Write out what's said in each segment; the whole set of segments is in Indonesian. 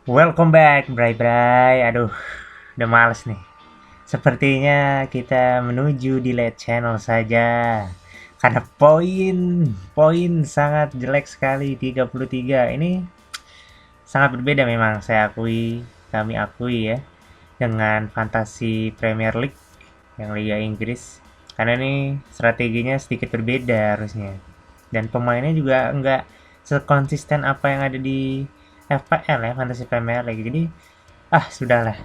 Welcome back, Bray. Aduh, udah males nih. Sepertinya kita menuju delete channel saja. Karena poin sangat jelek sekali 33. Ini sangat berbeda memang kami akui ya dengan Fantasy Premier League yang Liga Inggris. Karena ini strateginya sedikit berbeda harusnya. Dan pemainnya juga nggak sekonsisten apa yang ada di FPL ya, Fantasy Premier League. Jadi sudahlah,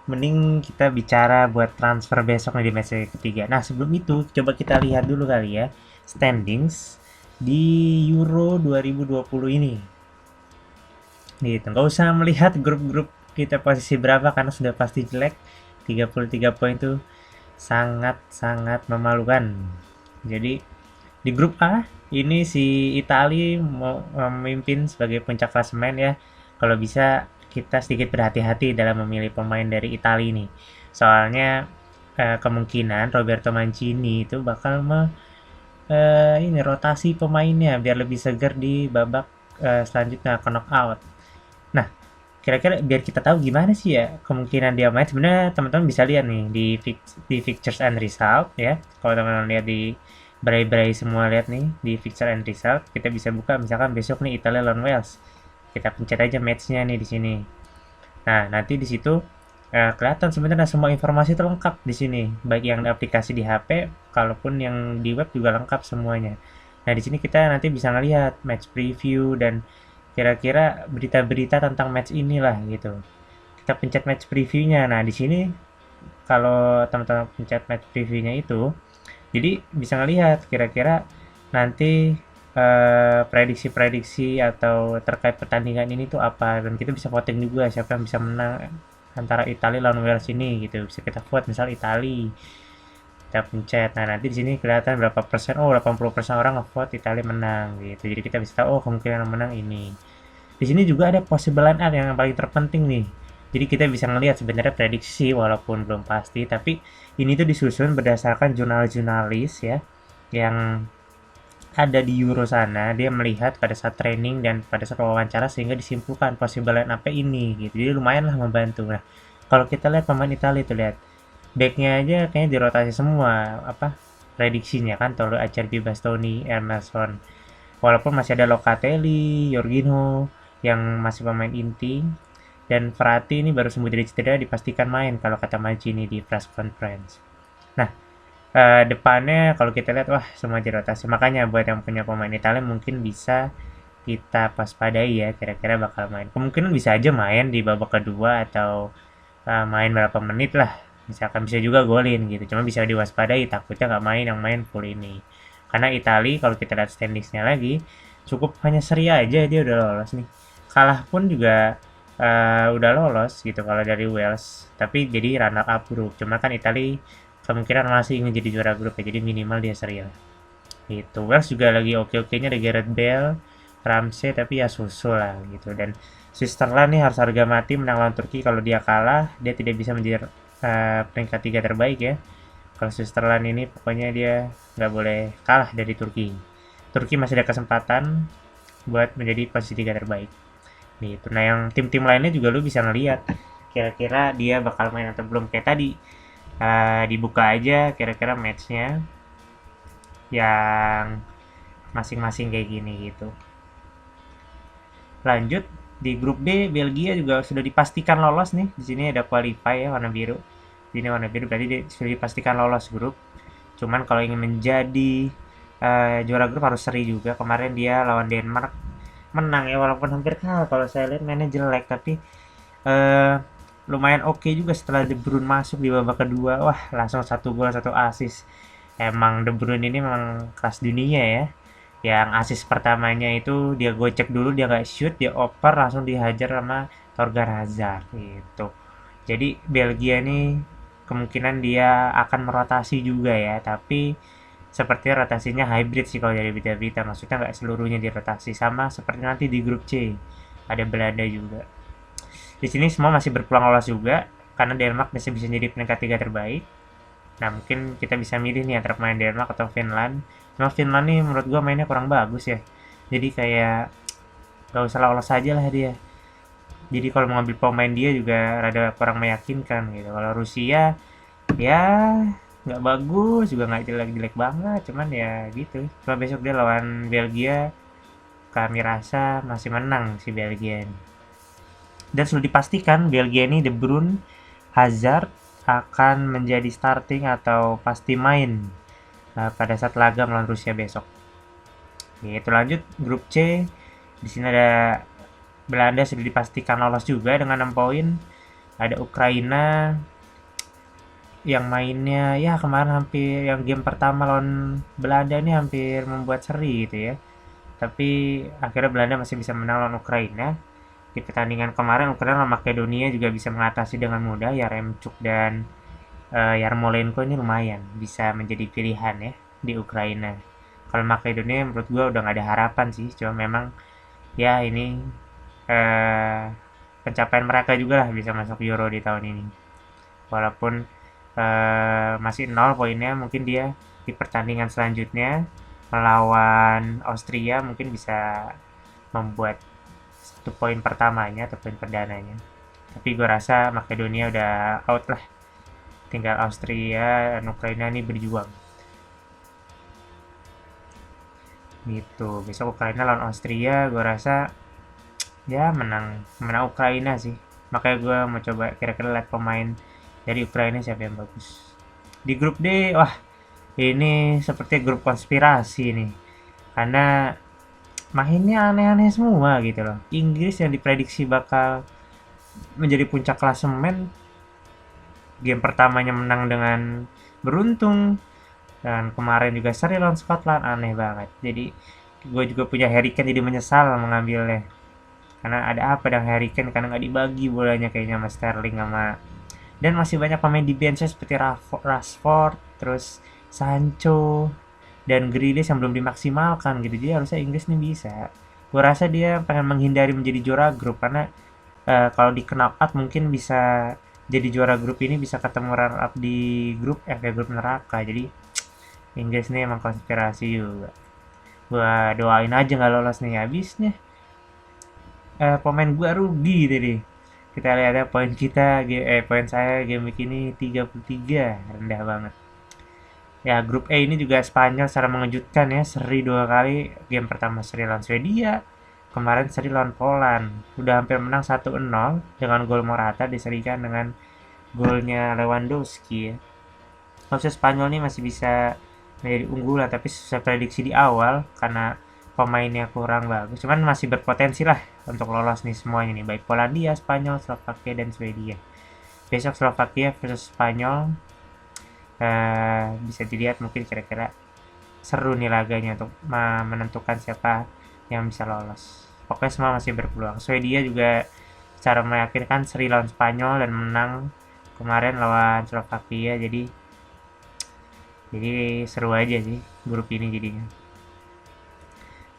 mending kita bicara buat transfer besok nih di match ketiga. Nah, sebelum itu coba kita lihat dulu kali ya standings di Euro 2020 ini. Gitu. Nggak usah melihat grup-grup kita posisi berapa karena sudah pasti jelek. 33 poin itu sangat-sangat memalukan. Jadi di grup A ini si Itali mau memimpin sebagai puncak klasemen ya. Kalau bisa kita sedikit berhati-hati dalam memilih pemain dari Italia ini. Soalnya kemungkinan Roberto Mancini itu bakal ini rotasi pemainnya biar lebih segar di babak selanjutnya ke knockout. Nah, kira-kira biar kita tahu gimana sih ya kemungkinan dia main, sebenarnya teman-teman bisa lihat nih di fixtures and result ya. Kalau teman-teman lihat di Bray semua lihat nih di fixture and result, kita bisa buka misalkan besok nih Italia lawan Wales. Kita pencet aja matchnya nih di sini. Nah, nanti di situ kelihatan sebenarnya semua informasi itu lengkap di sini, baik yang di aplikasi di HP, kalaupun yang di web juga lengkap semuanya. Nah, di sini kita nanti bisa ngelihat match preview dan kira-kira berita-berita tentang match inilah gitu. Kita pencet match previewnya. Nah, di sini kalau teman-teman pencet match previewnya itu, jadi bisa ngelihat kira-kira nanti prediksi-prediksi atau terkait pertandingan ini tuh apa, dan kita bisa voting juga siapa yang bisa menang antara Italia lawan Wales ini gitu. Bisa kita vote misal Italia, kita pencet. Nah, nanti di sini kelihatan berapa persen. Oh, 80% orang ngevote Italia menang gitu. Jadi kita bisa tahu oh kemungkinan menang ini. Di sini juga ada possible line up yang paling terpenting nih. Jadi kita bisa ngelihat sebenarnya prediksi walaupun belum pasti, tapi ini tuh disusun berdasarkan jurnalis-jurnalis ya yang ada di Euro sana. Dia melihat pada saat training dan pada saat wawancara sehingga disimpulkan possible line up ini gitu. Jadi lumayan lah membantu. Nah, kalau kita lihat pemain Italia itu lihat backnya aja kayaknya dirotasi semua apa prediksinya kan, Tolo Acerbi, Bastoni, Emerson. Walaupun masih ada Locatelli, Jorginho yang masih pemain inti, dan Verratti ini baru sembuh dari cedera dipastikan main kalau kata Mancini di press conference. Nah, depannya kalau kita lihat wah semua dirotasi. Makanya buat yang punya pemain Italia mungkin bisa kita waspadai ya, kira-kira bakal main. Kemungkinan bisa aja main di babak kedua atau main berapa menit lah. Misalkan bisa juga golin gitu. Cuma bisa diwaspadai takutnya nggak main yang main full ini. Karena Italia kalau kita lihat standingsnya lagi cukup hanya seri aja dia udah lolos nih. Kalah pun juga udah lolos gitu kalau dari Wales. Tapi jadi runner up grup. Cuma kan Italia kemungkinan masih ingin jadi juara grup ya. Jadi minimal dia seri lah. Gitu. Wales juga lagi oke-okenya ada Gareth Bale, Ramsey, tapi ya susul lah gitu. Dan Switzerland nih harus harga mati menang lawan Turki. Kalau dia kalah dia tidak bisa menjadi peringkat 3 terbaik ya. Kalau Switzerland ini pokoknya dia nggak boleh kalah dari Turki. Turki masih ada kesempatan buat menjadi posisi 3 terbaik. Gitu. Nah, yang tim-tim lainnya juga lu bisa ngelihat kira-kira dia bakal main atau belum. Kayak tadi dibuka aja kira-kira matchnya yang masing-masing kayak gini gitu. Lanjut di grup B, Belgia juga sudah dipastikan lolos nih. Di sini ada qualify ya warna biru. Di sini warna biru berarti dia sudah dipastikan lolos grup. Cuman kalau ingin menjadi juara grup harus seri juga. Kemarin dia lawan Denmark menang ya walaupun hampir kalah. Kalau saya lihat mainnya jelek tapi lumayan oke juga setelah De Bruyne masuk di babak kedua. Wah, langsung 1 gol 1 assist. Emang De Bruyne ini memang kelas dunia ya. Yang assist pertamanya itu dia gocek dulu, dia nggak shoot, dia oper langsung dihajar sama Torgan Hazard gitu. Jadi Belgia ini kemungkinan dia akan merotasi juga ya, tapi seperti rotasinya hybrid sih kalau dari berita-berita. Maksudnya nggak seluruhnya dirotasi, sama seperti nanti di grup C ada Belanda juga. Di sini semua masih berpeluang lolos juga karena Denmark masih bisa jadi peringkat 3 terbaik. Nah, mungkin kita bisa milih nih antara pemain Denmark atau Finland. Cuma Finland nih menurut gua mainnya kurang bagus ya. Jadi kayak gak usah lolos aja lah dia. Jadi kalau mau ngambil pemain dia juga rada kurang meyakinkan gitu. Kalau Rusia ya nggak bagus juga, nggak jelek-jelek banget, cuman ya gitu. Cuma besok dia lawan Belgia, kami rasa masih menang si Belgia ini. Dan sudah dipastikan Belgia ini De Bruyne, Hazard akan menjadi starting atau pasti main pada saat laga melawan Rusia besok. Itu lanjut grup C. Di sini ada Belanda sudah dipastikan lolos juga dengan 6 poin. Ada Ukraina yang mainnya ya kemarin hampir yang game pertama lawan Belanda ini hampir membuat seri gitu ya. Tapi akhirnya Belanda masih bisa menang lawan Ukraina. Di pertandingan kemarin Ukraina lawan Makedonia juga bisa mengatasi dengan mudah. Yaremchuk dan Yarmolenko ini lumayan bisa menjadi pilihan ya di Ukraina. Kalau Makedonia menurut gue udah gak ada harapan sih, cuma memang ya ini eh, pencapaian mereka juga lah bisa masuk Euro di tahun ini. Walaupun masih 0 poinnya, mungkin dia di pertandingan selanjutnya melawan Austria mungkin bisa membuat 1 poin pertamanya atau poin perdananya. Tapi gue rasa Makedonia udah out lah. Tinggal Austria dan Ukraina nih berjuang. Gitu. Besok Ukraina lawan Austria, gue rasa ya menang menang Ukraina sih. Makanya gue mau coba kira-kira lihat pemain dari Ukraina siapa yang bagus. Di grup D, wah ini seperti grup konspirasi nih. Karena mainnya aneh-aneh semua gitu loh. Inggris yang diprediksi bakal menjadi puncak klasemen, game pertamanya menang dengan beruntung, dan kemarin juga seri lawan Scotland, aneh banget. Jadi gue juga punya Harry Kane, jadi menyesal mengambilnya. Karena ada apa dengan Harry Kane, karena nggak dibagi bolanya kayaknya sama Sterling sama, dan masih banyak pemain di bench seperti Rashford, terus Sancho dan Grealish yang belum dimaksimalkan gitu. Jadi harusnya Inggris nih bisa. Gue rasa dia pengen menghindari menjadi juara grup karena kalau di knockout mungkin bisa jadi juara grup ini, bisa ketemu runner up di grup F ya, grup neraka. Jadi Inggris nih emang konspirasi juga. Gua doain aja nggak lolos nih, habisnya pemain gua rugi tadi. Kita lihat ya poin kita, poin saya game week ini 33, rendah banget. Ya grup E ini juga Spanyol secara mengejutkan ya, seri 2 kali. Game pertama seri lawan Swedia, kemarin seri lawan Poland. Udah hampir menang 1-0 dengan gol Morata diserikan dengan golnya Lewandowski ya. Harusnya Spanyol ini masih bisa menjadi unggulan, tapi saya prediksi di awal karena pemainnya kurang bagus. Cuman masih berpotensi lah untuk lolos nih semuanya nih, baik Polandia, Spanyol, Slovakia dan Swedia. Besok Slovakia versus Spanyol, bisa dilihat mungkin kira-kira seru nih laganya untuk menentukan siapa yang bisa lolos. Pokoknya semua masih berpeluang. Swedia juga secara meyakinkan seri lawan Spanyol dan menang kemarin lawan Slovakia, jadi seru aja sih grup ini jadinya.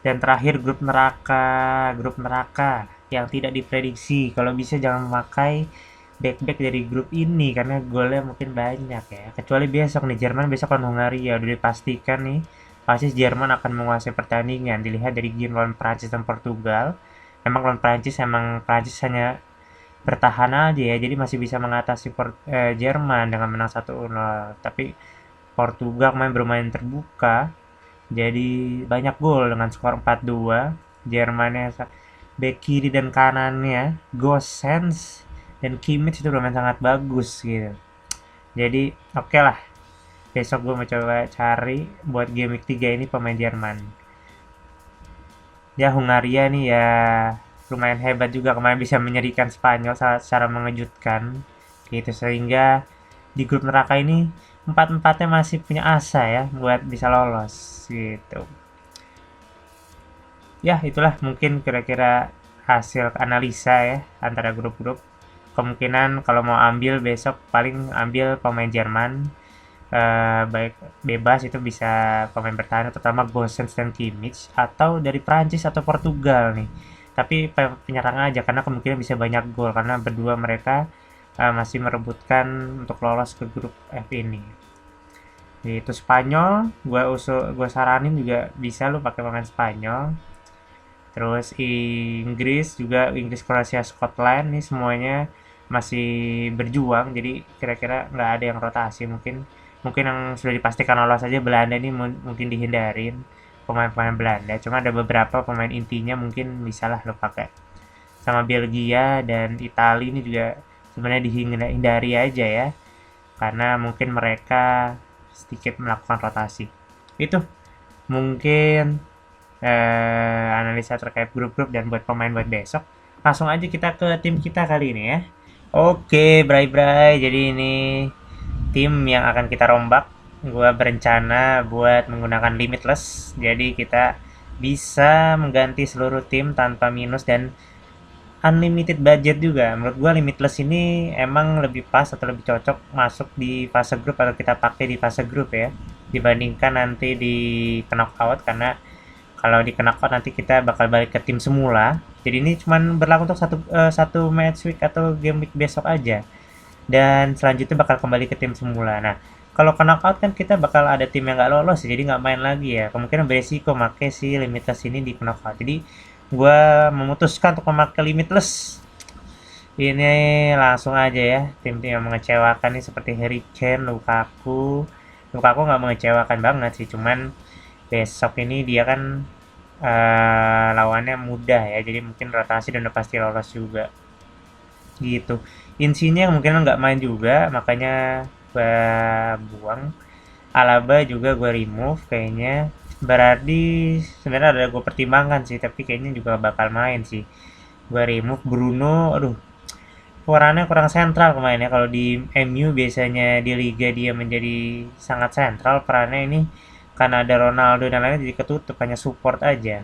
Dan terakhir grup neraka yang tidak diprediksi. Kalau bisa jangan memakai back dari grup ini karena golnya mungkin banyak ya. Kecuali besok nih, Jerman besok lawan Hungaria, udah dipastikan nih pasti Jerman akan menguasai pertandingan. Dilihat dari game lawan Prancis dan Portugal, emang lawan Prancis hanya bertahan aja ya, jadi masih bisa mengatasi Jerman dengan menang 1-0. Tapi Portugal bermain terbuka, jadi banyak gol dengan skor 4-2. Jermannya back kiri dan kanannya Gosens dan Kimmich itu bermain sangat bagus gitu. Jadi oke lah, besok gue mau coba cari buat game week 3 ini pemain Jerman. Ya Hungaria nih ya lumayan hebat juga, kemarin bisa menyerikan Spanyol secara mengejutkan gitu, sehingga di grup neraka ini empat-empatnya masih punya asa ya buat bisa lolos gitu. Ya itulah mungkin kira-kira hasil analisa ya antara grup-grup. Kemungkinan kalau mau ambil besok paling ambil pemain Jerman, baik bebas itu bisa pemain bertahan terutama Gosens dan Kimmich, atau dari Prancis atau Portugal nih. Tapi penyerang aja karena kemungkinan bisa banyak gol karena berdua mereka masih merebutkan untuk lolos ke grup F ini. Itu Spanyol, gue saranin juga bisa lu pakai pemain Spanyol. Terus Inggris juga, Inggris, Kroasia, Scotland nih semuanya masih berjuang. Jadi kira-kira nggak ada yang rotasi. Mungkin mungkin yang sudah dipastikan lolos saja Belanda ini mungkin dihindarin pemain-pemain Belanda. Cuma ada beberapa pemain intinya mungkin bisalah lo pakai. Sama Belgia dan Italia ini juga sebenarnya dihindari aja ya. Karena mungkin mereka sedikit melakukan rotasi. Itu mungkin analisa terkait grup-grup dan buat pemain buat besok. Langsung aja kita ke tim kita kali ini ya. Oke, Bray-Bray. Jadi ini tim yang akan kita rombak. Gua berencana buat menggunakan limitless. Jadi kita bisa mengganti seluruh tim tanpa minus dan unlimited budget juga. Menurut gua limitless ini emang lebih pas atau lebih cocok masuk di fase grup atau kita pakai di fase grup ya. Dibandingkan nanti di knockout karena kalau di knockout nanti kita bakal balik ke tim semula. Jadi ini cuma berlaku untuk satu match week atau game week besok aja. Dan selanjutnya bakal kembali ke tim semula. Nah, kalau knockout kan kita bakal ada tim yang nggak lolos, jadi nggak main lagi ya. Kemungkinan beresiko pakai si limitless ini di knockout. Jadi gue memutuskan untuk memakai limitless. Ini langsung aja ya, tim-tim yang mengecewakan nih seperti Harry Kane, Lukaku. Lukaku nggak mengecewakan banget sih, cuman besok ini dia kan lawannya mudah ya, jadi mungkin rotasi dan udah pasti lolos juga gitu. Insinya kemungkinan nggak main juga, makanya gue buang. Alaba juga gue remove kayaknya. Berarti sebenarnya ada gue pertimbangkan sih, tapi kayaknya juga bakal main sih. Gue remove Bruno. Aduh, perannya kurang sentral kemarin ya. Kalau di MU biasanya di Liga dia menjadi sangat sentral perannya, ini karena ada Ronaldo dan lainnya jadi ketutup, hanya support aja.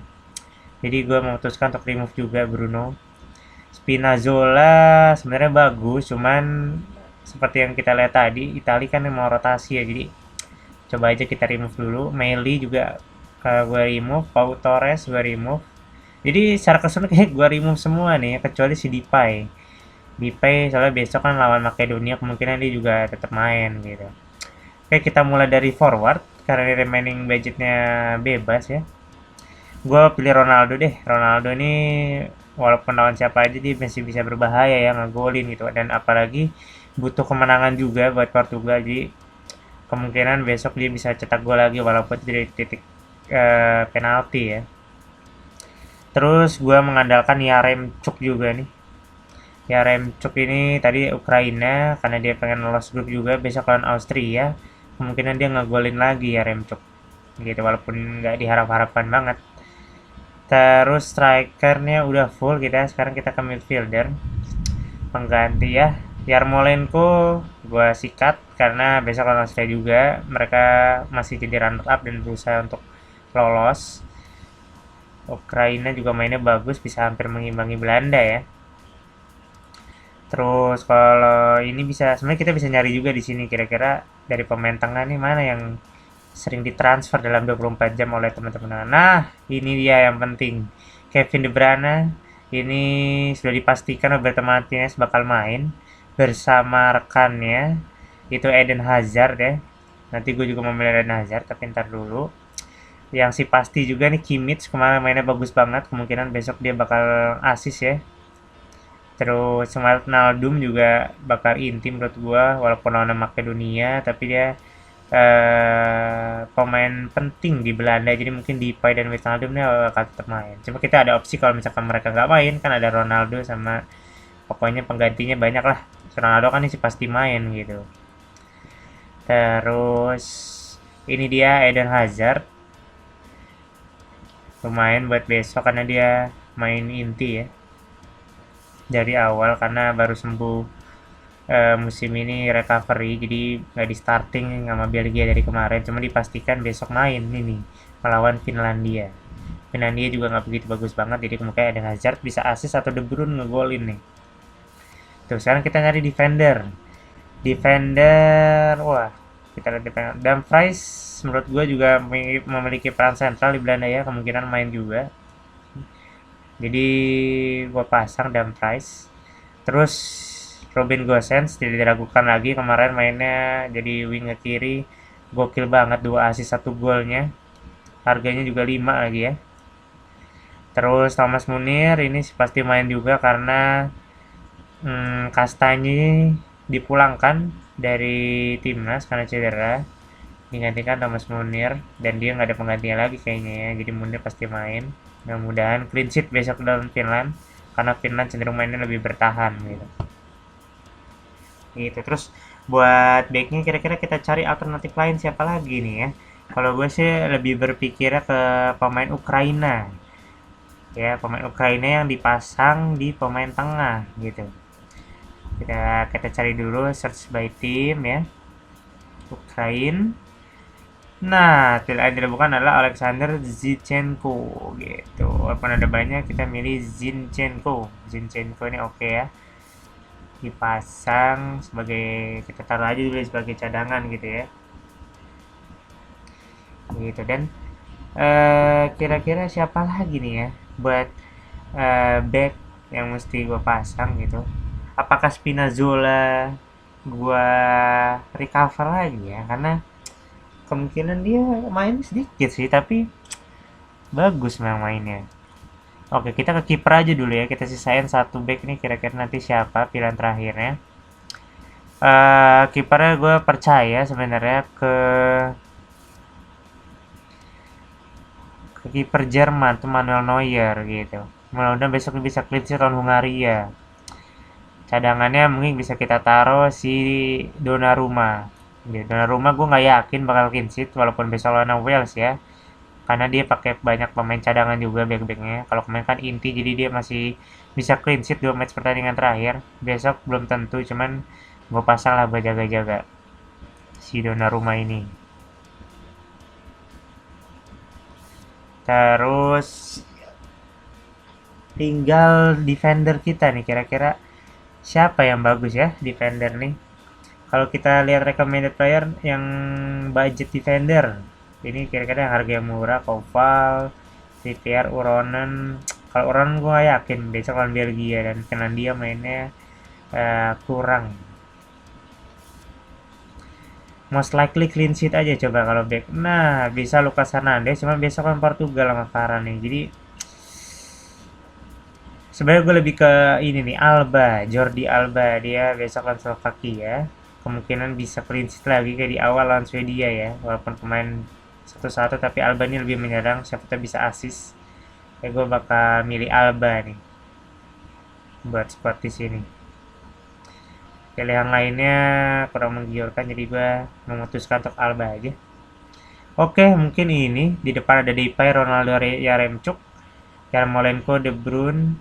Jadi gue memutuskan untuk remove juga Bruno. Spinazzola sebenarnya bagus, cuman seperti yang kita lihat tadi, Italia kan mau rotasi ya, jadi coba aja kita remove dulu. Meili juga gue remove, Pau Torres gue remove. Jadi secara keseluruhan kayak gue remove semua nih, kecuali si Depay. Depay soalnya besok kan lawan Makedonia, kemungkinan dia juga tetap main gitu. Oke, kita mulai dari forward karena remaining budgetnya bebas ya. Gue pilih Ronaldo deh. Ronaldo ini walaupun lawan siapa aja dia masih bisa berbahaya ya, ngegolin gitu. Dan apalagi butuh kemenangan juga buat Portugal, jadi kemungkinan besok dia bisa cetak gol lagi walaupun dari titik penalti ya. Terus gue mengandalkan Yaremchuk juga nih. Yaremchuk ini tadi Ukraina karena dia pengen lolos grup juga besok lawan Austria. Kemungkinan dia ngegolin lagi Yaremchuk gitu walaupun nggak diharap-harapkan banget. Terus strikernya udah full kita. Sekarang kita ke midfielder. Pengganti ya. Yarmolenko gue sikat karena besok lawan Austria juga. Mereka masih jadi runner up dan berusaha untuk lolos. Ukraina juga mainnya bagus, bisa hampir mengimbangi Belanda ya. Terus kalau ini bisa sebenarnya kita bisa nyari juga di sini kira-kira dari pemain tengah nih mana yang sering ditransfer dalam 24 jam oleh teman-teman. Nah, ini dia yang penting. Kevin De Bruyne ini sudah dipastikan Roberto Martinez bakal main bersama rekannya itu Eden Hazard ya. Nanti gue juga memilih Eden Hazard tapi ntar dulu. Yang si pasti juga nih Kimmich kemarin mainnya bagus banget, kemungkinan besok dia bakal assist ya. Terus Wijnaldum juga bakal inti menurut gua walaupun lawan Makedonia, tapi dia pemain penting di Belanda, jadi mungkin Depay dan Wijnaldum nih bakal tetap main. Cuma kita ada opsi kalau misalkan mereka nggak main kan ada Ronaldo sama pokoknya penggantinya banyak lah. Ronaldo kan ini sih pasti main gitu. Terus ini dia Eden Hazard, lumayan buat besok karena dia main inti ya dari awal karena baru sembuh musim ini recovery, jadi nggak di starting sama Belgia dari kemarin, cuma dipastikan besok main ini melawan Finlandia. Finlandia juga nggak begitu bagus banget, jadi kemungkinan ada Hazard bisa assist atau De Bruyne ngegolin nih. Tuh sekarang kita nyari defender. Wah kita lihat defender. Dumfries menurut gue juga memiliki peran sentral di Belanda ya, kemungkinan main juga. Jadi gue pasang Dumfries. Terus Robin Gosens tidak diragukan lagi, kemarin mainnya jadi wing kiri gokil banget, 2 assist 1 golnya, harganya juga 5 lagi ya. Terus Thomas Munir ini pasti main juga karena Kastanye dipulangkan dari timnas karena cedera, digantikan Thomas Munir dan dia nggak ada penggantinya lagi kayaknya ya, jadi Munir pasti main. Mudah-mudahan clean sheet besok dalam Finland karena Finland cenderung mainnya lebih bertahan gitu. Terus buat backnya kira-kira kita cari alternatif lain siapa lagi nih ya. Kalau gue sih lebih berpikirnya ke pemain Ukraina ya, pemain Ukraina yang dipasang di pemain tengah gitu. Kita cari dulu, search by team ya, Ukraine. Nah, pilihan yang bukan adalah Alexander Zinchenko gitu. Walaupun ada banyak, kita milih Zinchenko. Zinchenko ini oke ya, dipasang sebagai, kita taruh aja dulu sebagai cadangan gitu ya, gitu. Dan kira-kira siapa lagi nih ya buat back yang mesti gue pasang gitu. Apakah Spinazzola gue recover lagi ya, karena kemungkinan dia main sedikit sih tapi bagus memang mainnya. Oke, kita ke kiper aja dulu ya, kita sisain satu back nih, kira-kira nanti siapa pilihan terakhirnya. Kipernya gue percaya sebenarnya ke kiper Jerman tuh Manuel Neuer gitu. Mudah-mudahan besok bisa clean sheet lawan Hungaria. Cadangannya mungkin bisa kita taruh si Donnarumma. Ya, Donnarumma gue nggak yakin bakal clean sheet walaupun besok lawan Wales ya. Karena dia pakai banyak pemain cadangan juga back-backnya. Kalau kemarin kan inti, jadi dia masih bisa clean sheet 2 match pertandingan terakhir. Besok belum tentu, cuman gue pasang lah buat jaga-jaga si Donnarumma ini. Terus tinggal defender kita nih, kira-kira siapa yang bagus ya defender nih. Kalau kita lihat recommended player yang budget defender, ini kira-kira yang harga yang murah, Koval, Trippier, Uronen. Kalau Uronen gue gak yakin besok lawan Belgia dan Finlandia mainnya kurang. Most likely clean sheet aja coba kalau back. Nah, bisa Lucas Hernandez, cuma besok kan Portugal sama Varane nih. Jadi sebenarnya gue lebih ke ini nih, Alba, Jordi Alba, dia besok lawan Slovakia. Kemungkinan bisa clean sheet lagi kayak di awal lawan Swedia ya, walaupun pemain 1-1 tapi Alba ini lebih menyerang, siapa tahu bisa assist. Ya gue bakal milih Alba nih buat spot di sini. Pilihan lainnya kurang menggiurkan, jadi gue memutuskan untuk Alba aja. Oke, mungkin ini di depan ada Depay, Ronaldo, Yaremchuk, Yarmolenko, De Bruyne,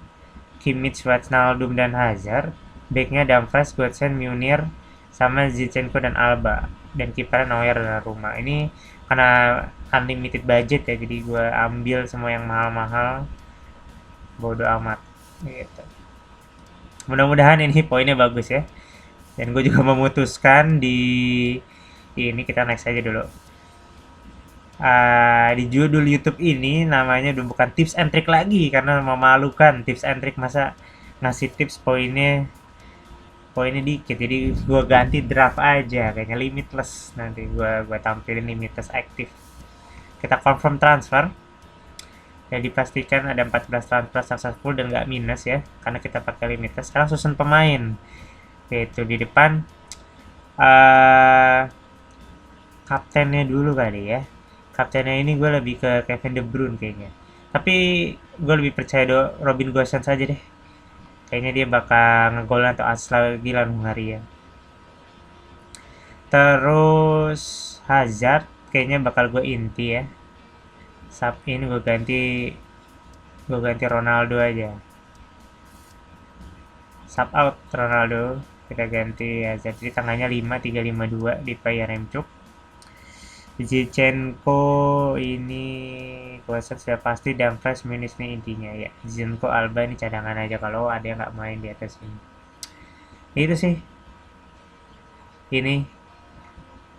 Kimmich, Wijnaldum, dan Hazard. Backnya Dumfries, Götze, Munir, sama Zinchenko dan Alba. Dan kipernya Neuer dan Rumah. Ini karena unlimited budget ya, jadi gue ambil semua yang mahal-mahal. Bodo amat gitu. Mudah-mudahan ini poinnya bagus ya. Dan gue juga memutuskan di ini, kita next aja dulu. Di judul YouTube ini namanya udah bukan tips and trick lagi karena memalukan. Tips and trick masa ngasih tips poinnya dikit, jadi gue ganti draft aja, kayaknya limitless. Nanti gue tampilin limitless aktif. Kita confirm transfer ya, dipastikan ada 14 transfer successful dan nggak minus ya karena kita pakai limitless. Sekarang susun pemain, yaitu di depan kaptennya dulu kali ya. Kaptennya ini gue lebih ke Kevin De Bruyne kayaknya, tapi gue lebih percaya Robin Gosens aja deh. Kayaknya dia bakal ngegol atau assist lagi lawan Hungaria. Terus Hazard kayaknya bakal gue inti ya. Sub in gue ganti Ronaldo aja. Sub out Ronaldo, kita ganti Hazard. Jadi tengahnya 5-3-5-2 di Yaremchuk. Zinchenko ini Gosens sudah pasti, Dumfries minus nih intinya ya. Zinchenko, Alba ini cadangan aja kalau ada yang nggak main di atas ini. Itu sih, ini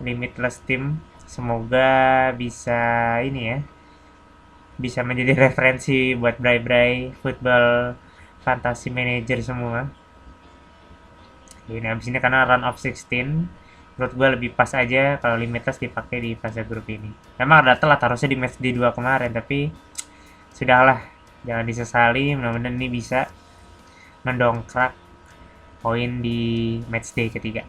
limitless team. Semoga bisa ini ya, bisa menjadi referensi buat bray-bray football fantasy manager semua. Ini abis ini karena run of 16, menurut gue lebih pas aja kalau limitless dipakai di fase grup ini. Memang ada telat harusnya di match di 2 kemarin, tapi sudahlah, Jangan disesali, mudah-mudahan ini bisa mendongkrak poin di matchday ketiga.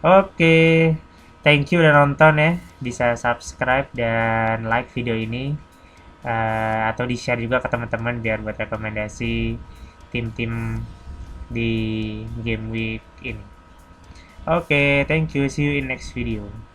Oke, thank you udah nonton ya. Bisa subscribe dan like video ini. Atau di-share juga ke teman-teman biar buat rekomendasi tim-tim di game week ini. Oke, thank you. See you in next video.